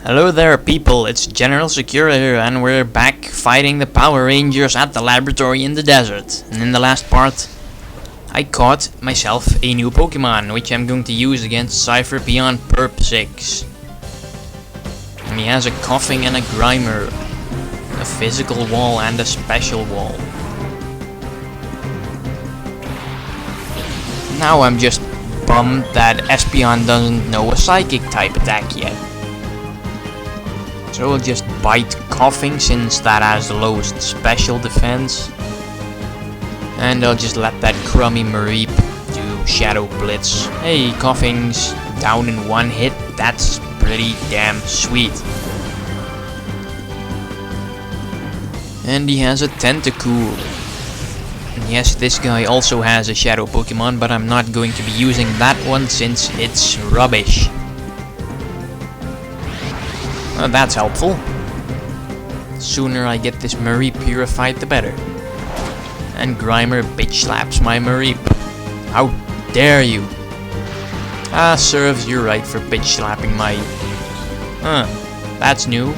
Hello there people, it's GeneralSecura here and we're back fighting the Power Rangers at the laboratory in the desert. And in the last part, I caught myself a new Pokemon, which I'm going to use against Cypher Beyond Perp 6. And he has a coughing and a grimer, a physical wall and a special wall. Now I'm just bummed that Espeon doesn't know a psychic type attack yet. So we'll just bite Coughing since that has the lowest special defense. And I'll just let that crummy Mareep do Shadow Blitz. Hey, Coughing's down in one hit. That's pretty damn sweet. And he has a Tentacool. And yes, this guy also has a Shadow Pokemon, but I'm not going to be using that one since it's rubbish. Well, that's helpful. The sooner I get this Mareep purified, the better. And Grimer bitch slaps my Mareep. How dare you? Ah, serves you right for bitch slapping my... Huh, that's new.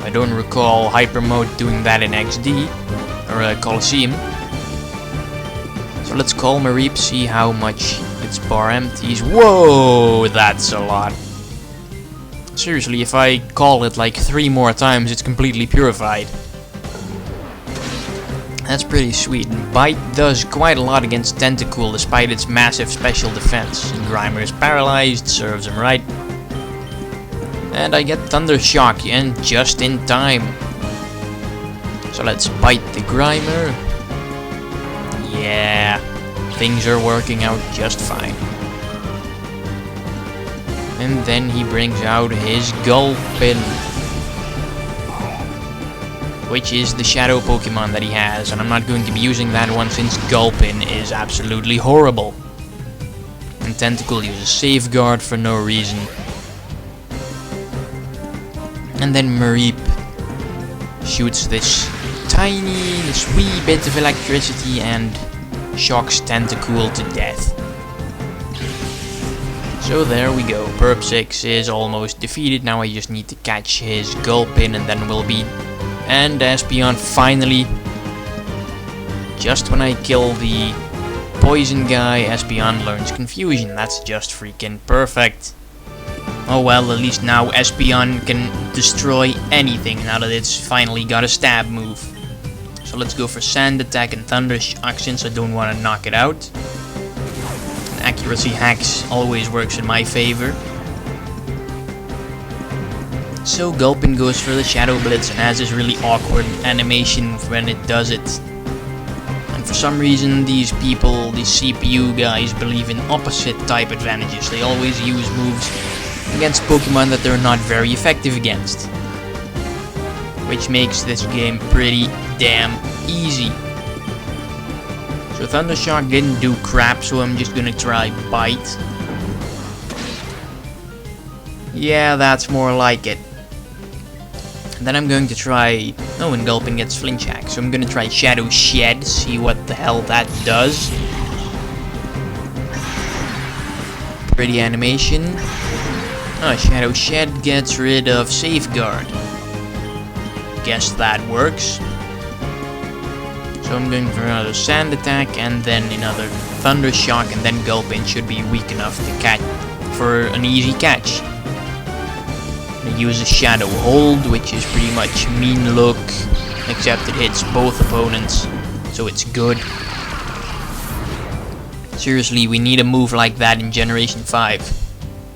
I don't recall Hyper Mode doing that in XD, or Colosseum. So let's call Mareep, see how much its bar empties. Whoa, that's a lot. Seriously, if I call it like 3 more times, it's completely purified. That's pretty sweet. And Bite does quite a lot against Tentacool despite its massive special defense. And Grimer is paralyzed, serves him right. And I get Thunder Shock, and just in time. So let's bite the Grimer. Yeah, things are working out just fine. And then he brings out his Gulpin, which is the shadow Pokemon that he has, and I'm not going to be using that one since Gulpin is absolutely horrible. And Tentacool uses Safeguard for no reason. And then Mareep shoots this wee bit of electricity and shocks Tentacool to death. So there we go, Perp 6 is almost defeated. Now I just need to catch his Gulpin and then we'll be... And Espeon finally, just when I kill the poison guy, Espeon learns Confusion. That's just freaking perfect. Oh well, at least now Espeon can destroy anything now that it's finally got a stab move. So let's go for Sand Attack and Thunder Shock since I don't want to knock it out. Accuracy hacks always works in my favor. So Gulpin goes for the Shadow Blitz and has this really awkward animation when it does it. And for some reason these people, these CPU guys, believe in opposite type advantages. They always use moves against Pokemon that they're not very effective against. Which makes this game pretty damn easy. So Thunder Shock didn't do crap, so I'm just gonna try Bite. Yeah, that's more like it. And then I'm going to try... Oh, and Gulpin gets Flinch Hack, so I'm gonna try Shadow Shed, see what the hell that does. Pretty animation. Oh, Shadow Shed gets rid of Safeguard. Guess that works. So I'm going for another Sand Attack and then another Thunder Shock, and then Gulpin should be weak enough to catch for an easy catch. I use a Shadow Hold, which is pretty much Mean Look, except it hits both opponents, so it's good. Seriously, we need a move like that in Generation 5.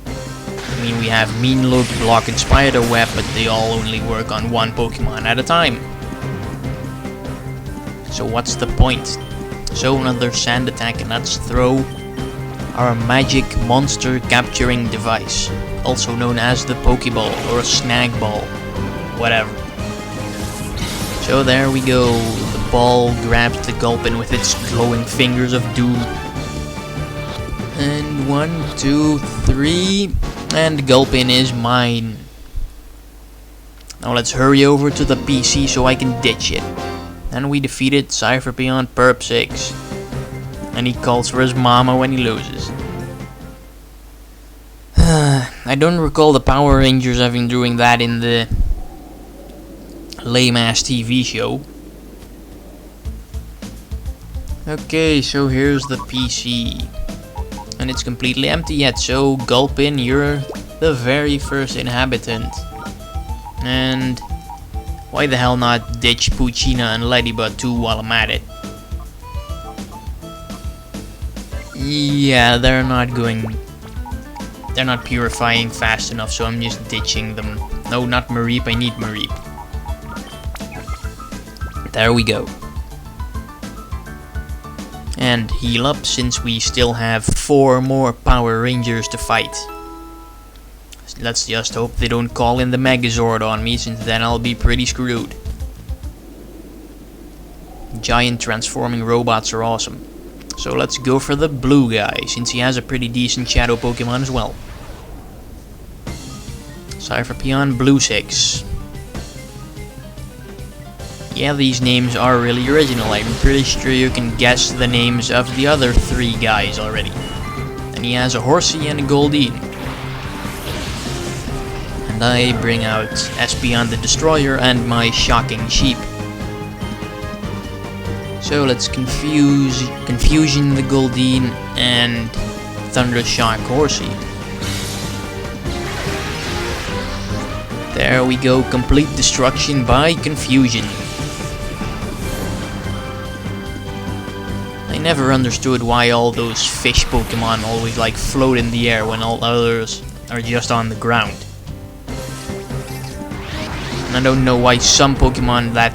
I mean, we have Mean Look, Block, and Spider Web, but they all only work on one Pokemon at a time. So what's the point? So another Sand Attack, and let's throw our magic monster capturing device, also known as the Pokeball or a Snag Ball, whatever. So there we go, the ball grabs the Gulpin with its glowing fingers of doom. And 1, 2, 3, and Gulpin is mine. Now let's hurry over to the PC so I can ditch it. And we defeated Cypher Beyond Perp 6. And he calls for his mama when he loses. I don't recall the Power Rangers having doing that in the lame-ass TV show. Okay, so here's the PC. And it's completely empty yet, so Gulpin, you're the very first inhabitant. And why the hell not ditch Puccina and Ladybug too while I'm at it? Yeah, they're not purifying fast enough, so I'm just ditching them. No, not Mareep, I need Mareep. There we go. And heal up, since we still have 4 more Power Rangers to fight. Let's just hope they don't call in the Megazord on me, since then I'll be pretty screwed. Giant transforming robots are awesome. So let's go for the blue guy, since he has a pretty decent shadow Pokemon as well. Cypherpeon Blue 6. Yeah, these names are really original. I'm pretty sure you can guess the names of the other 3 guys already. And he has a Horsey and a Goldeen. And I bring out Espeon the Destroyer and my Shocking Sheep. So let's Confusion the Goldeen and Thundershock Horsey. There we go, complete destruction by Confusion. I never understood why all those fish Pokemon always like float in the air when all others are just on the ground. And I don't know why some Pokemon that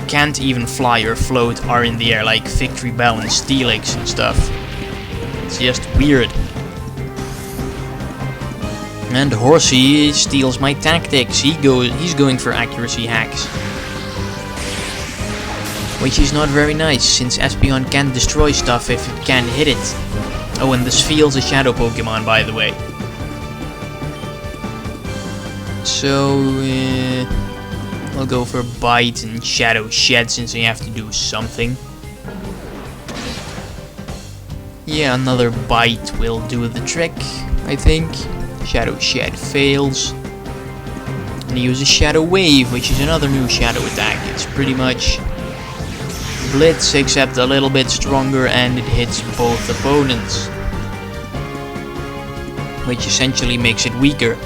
can't even fly or float are in the air, like Victory Bell and Steelix and stuff. It's just weird. And Horsey steals my tactics. He's going for accuracy hacks. Which is not very nice, since Espeon can't destroy stuff if it can't hit it. Oh, and this field's a shadow Pokemon, by the way. So, I'll go for Bite and Shadow Shed, since I have to do something. Yeah, another Bite will do the trick, I think. Shadow Shed fails. And he uses Shadow Wave, which is another new shadow attack. It's pretty much Blitz, except a little bit stronger, and it hits both opponents. Which essentially makes it weaker,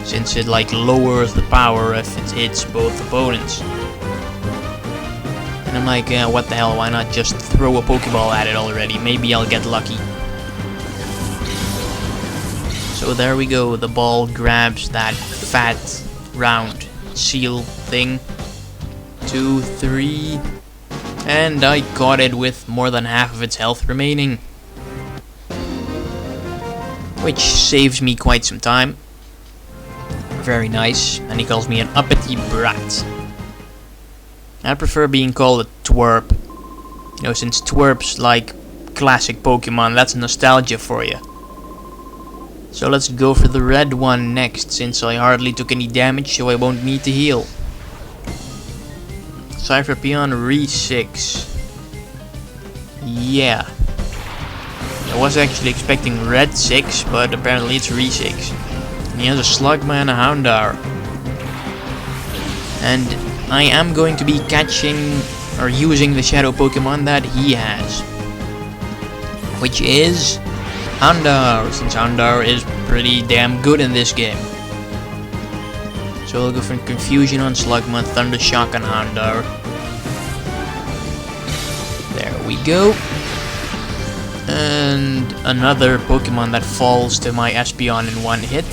since it like lowers the power if it hits both opponents. And I'm like, what the hell, why not just throw a Pokeball at it already? Maybe I'll get lucky. So there we go, the ball grabs that fat, round seal thing. 2, 3... And I caught it with more than half of its health remaining. Which saves me quite some time. Very nice. And he calls me an uppity brat. I prefer being called a twerp. You know, since twerp's like classic Pokemon, that's nostalgia for you. So let's go for the red one next, since I hardly took any damage, so I won't need to heal. Cypherpeon Re6. Yeah. I was actually expecting Red 6, but apparently it's Re6. And he has a Slugma and a Houndour. And I am going to be catching or using the shadow Pokemon that he has. Which is Houndour, since Houndour is pretty damn good in this game. So I'll go for Confusion on Slugma, Thundershock on Houndour. There we go. And another Pokemon that falls to my Espeon in one hit.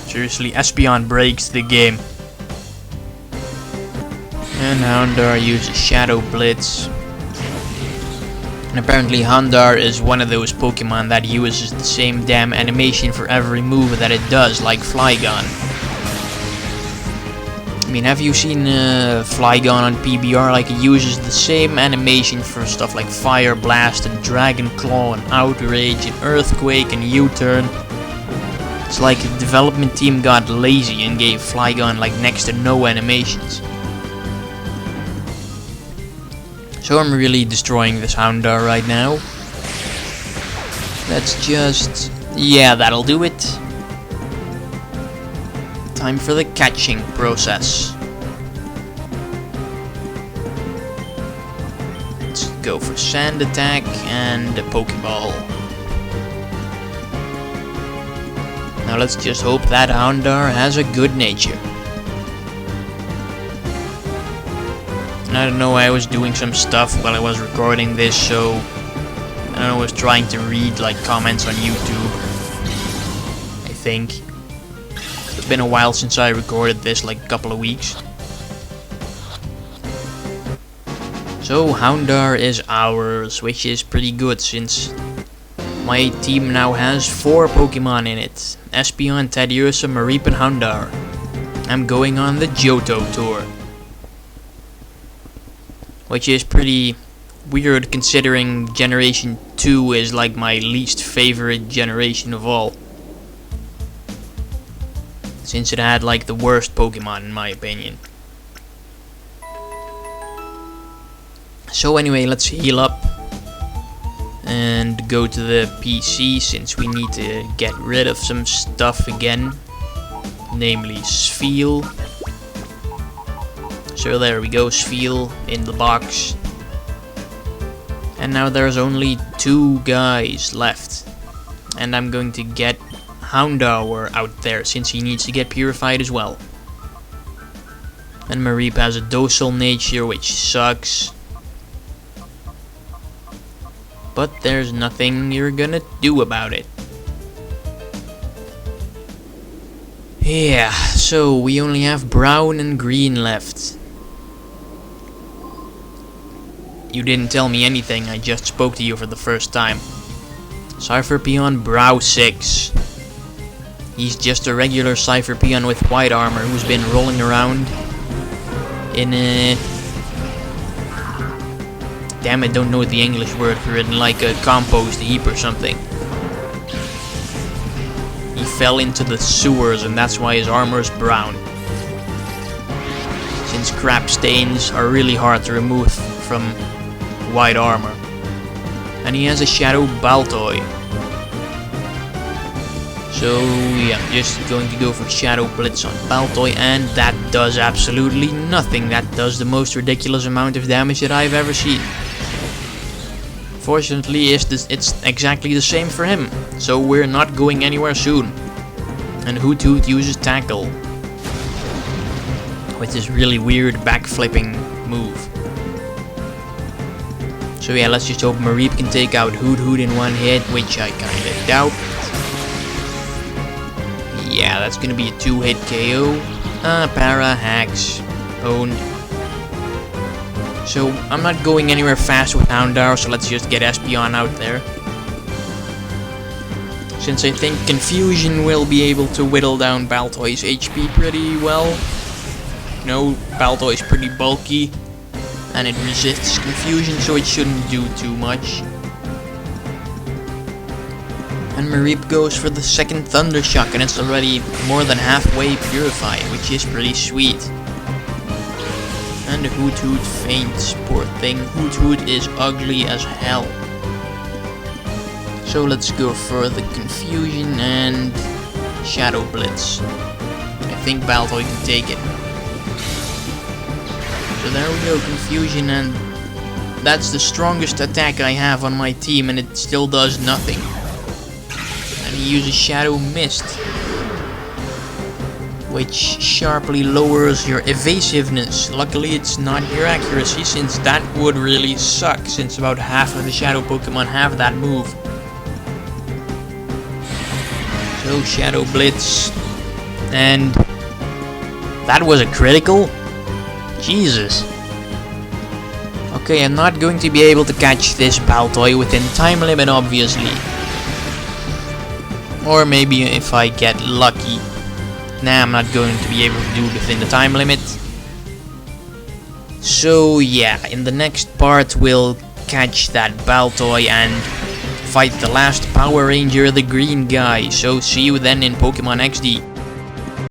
Seriously, Espeon breaks the game. And Houndour uses Shadow Blitz. And apparently Houndour is one of those Pokemon that uses the same damn animation for every move that it does, like Flygon. I mean, have you seen Flygon on PBR? Like, it uses the same animation for stuff like Fire Blast and Dragon Claw and Outrage and Earthquake and U-Turn. It's like the development team got lazy and gave Flygon like next to no animations. So I'm really destroying this Houndour right now. Let's just... yeah, that'll do it. time for the catching process. Let's go for sand attack and a Pokeball. Now let's just hope that Houndour has a good nature. I don't know, I was doing some stuff while I was recording this, so I don't know, I was trying to read like comments on YouTube, I think. It's been a while since I recorded this, like a couple of weeks. So Houndour is ours, which is pretty good since my team now has 4 Pokemon in it. Espeon, Teddiursa, Mareep and Houndour. I'm going on the Johto tour. Which is pretty weird considering Generation 2 is like my least favorite generation of all. Since it had like the worst Pokemon in my opinion. So anyway, let's heal up. And go to the PC since we need to get rid of some stuff again. Namely Spheal. So there we go, Spheal in the box. And now there's only 2 guys left. And I'm going to get Houndour out there since he needs to get purified as well. And Mareep has a docile nature which sucks. But there's nothing you're gonna do about it. Yeah, so we only have brown and green left. You didn't tell me anything, I just spoke to you for the first time. Cypherpeon Brow 6. He's just a regular Cypherpeon with white armor who's been rolling around in a... Damn, I don't know the English word for it, like a compost heap or something. He fell into the sewers and that's why his armor is brown. Since crap stains are really hard to remove from white armor. And he has a Shadow Baltoy. So yeah, I'm just going to go for Shadow Blitz on Baltoy, and that does absolutely nothing. That does the most ridiculous amount of damage that I've ever seen. Fortunately, it's exactly the same for him, so we're not going anywhere soon. And Hoothoot uses Tackle with this really weird backflipping move. So yeah, let's just hope Mareep can take out Hoothoot in one hit, which I kinda doubt. Yeah, that's gonna be a 2-hit KO. Para, Hacks, owned. So I'm not going anywhere fast with Houndour, so let's just get Espeon out there. Since I think Confusion will be able to whittle down Baltoy's HP pretty well. You know, Baltoy's pretty bulky. And it resists Confusion, so it shouldn't do too much. And Mareep goes for the second Thunder Shock, and it's already more than halfway purified, which is pretty sweet. And Hoothoot faints, poor thing. Hoothoot is ugly as hell. So let's go for the Confusion and Shadow Blitz. I think Baltoy can take it. So there we go, Confusion, and that's the strongest attack I have on my team, and it still does nothing. And he uses Shadow Mist, which sharply lowers your evasiveness. Luckily it's not your accuracy, since that would really suck, since about half of the Shadow Pokemon have that move. So Shadow Blitz, and that was a critical? Jesus. Okay, I'm not going to be able to catch this Baltoy within time limit, obviously. Or maybe if I get lucky. Nah, I'm not going to be able to do it within the time limit. So yeah, in the next part we'll catch that Baltoy and fight the last Power Ranger, the green guy. So see you then in Pokemon XD.